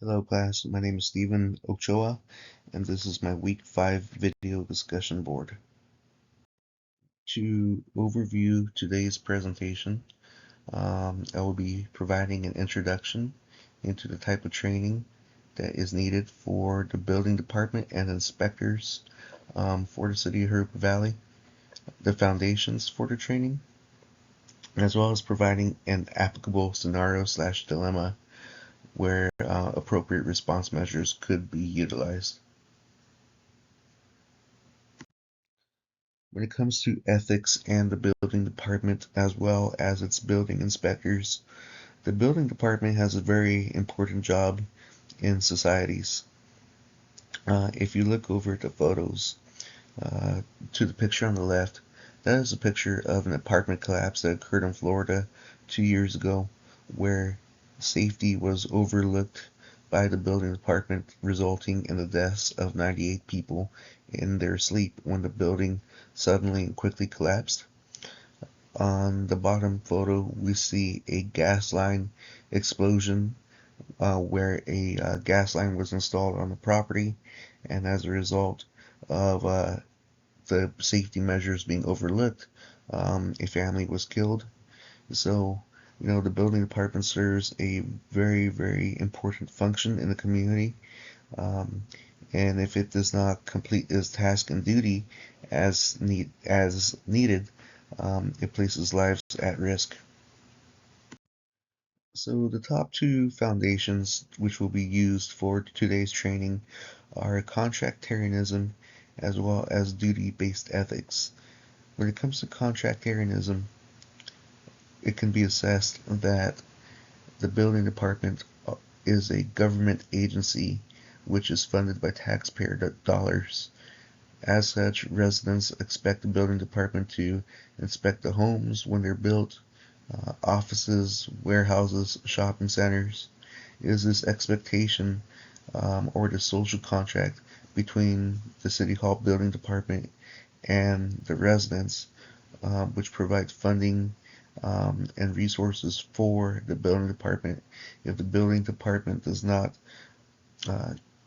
Hello class, my name is Stephen Ochoa and this is my week 5 video discussion board. To overview today's presentation, I will be providing an introduction into the type of training that is needed for the building department and inspectors for the city of Harupa Valley, the foundations for the training, as well as providing an applicable scenario/dilemma where appropriate response measures could be utilized. When it comes to ethics and the building department as well as its building inspectors, the building department has a very important job in societies. If you look over at the photos to the picture on the left, that is a picture of an apartment collapse that occurred in Florida 2 years ago, where safety was overlooked by the building department, resulting in the deaths of 98 people in their sleep when the building suddenly and quickly collapsed. On the bottom photo, we see a gas line explosion where a gas line was installed on the property, and as a result of the safety measures being overlooked, a family was killed. So, the building department serves a very, very important function in the community. And if it does not complete its task and duty as needed, it places lives at risk. So the top two foundations which will be used for today's training are contractarianism as well as duty-based ethics. When it comes to contractarianism, it can be assessed that the building department is a government agency which is funded by taxpayer dollars. As such, residents expect the building department to inspect the homes when they're built, offices, warehouses, shopping centers. It is this expectation or the social contract between the City Hall building department and the residents, which provides funding and resources for the building department. If the building department does not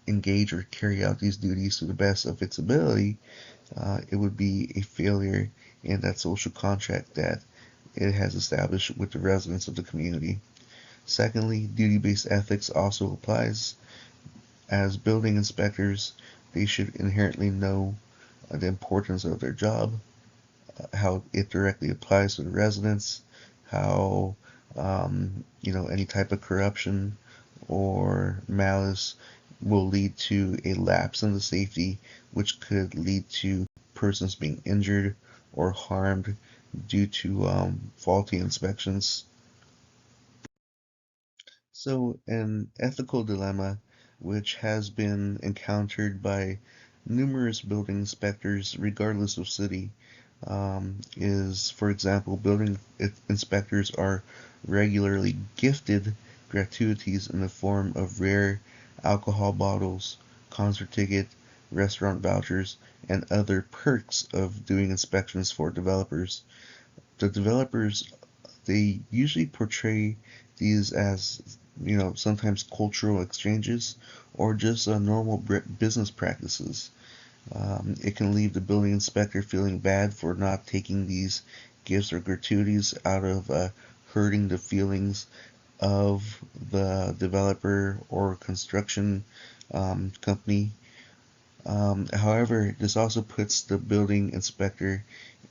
engage or carry out these duties to the best of its ability, it would be a failure in that social contract that it has established with the residents of the community. Secondly, duty-based ethics also applies. As building inspectors, they should inherently know the importance of their job, how it directly applies to the residents, how any type of corruption or malice will lead to a lapse in the safety, which could lead to persons being injured or harmed due to faulty inspections. So, an ethical dilemma which has been encountered by numerous building inspectors, regardless of city, is, for example, building inspectors are regularly gifted gratuities in the form of rare alcohol bottles, concert ticket, restaurant vouchers, and other perks of doing inspections for developers. The developers, they usually portray these as, sometimes cultural exchanges or just normal business practices. It can leave the building inspector feeling bad for not taking these gifts or gratuities out of hurting the feelings of the developer or construction company. However, this also puts the building inspector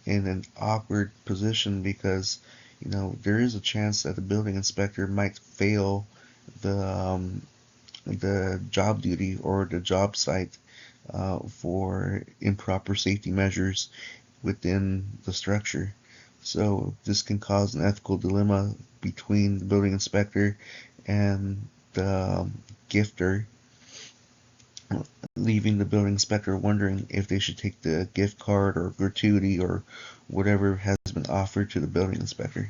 in an awkward position because, there is a chance that the building inspector might fail the job duty or the job site for improper safety measures within the structure. So this can cause an ethical dilemma between the building inspector and the gifter, leaving the building inspector wondering if they should take the gift card or gratuity or whatever has been offered to the building inspector.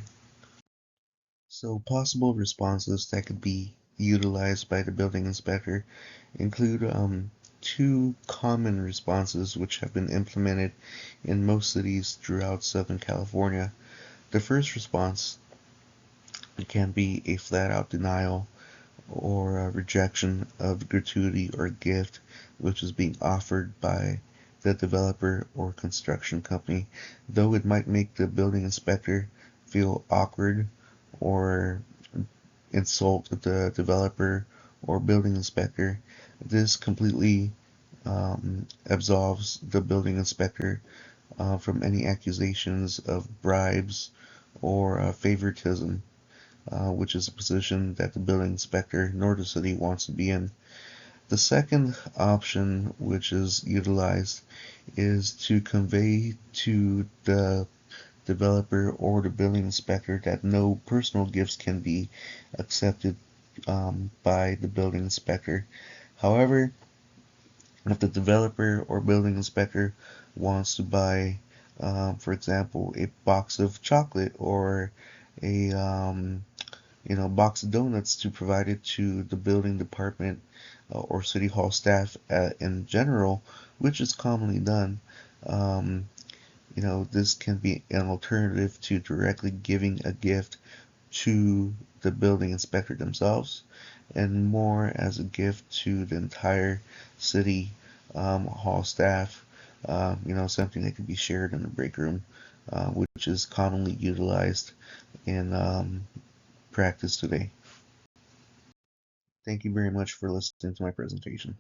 So possible responses that could be utilized by the building inspector include two common responses which have been implemented in most cities throughout Southern California. The first response can be a flat-out denial or rejection of gratuity or gift which is being offered by the developer or construction company, though it might make the building inspector feel awkward or insult the developer or building inspector. This completely absolves the building inspector from any accusations of bribes or favoritism, which is a position that the building inspector nor the city wants to be in. The second option, which is utilized, is to convey to the developer or the building inspector that no personal gifts can be accepted by the building inspector. However, if the developer or building inspector wants to buy, for example, a box of chocolate or a box of donuts to provide it to the building department or city hall staff in general, which is commonly done. Um, this can be an alternative to directly giving a gift to the building inspector themselves, and more as a gift to the entire city hall staff. Something that can be shared in the break room, which is commonly utilized in practice today. Thank you very much for listening to my presentation.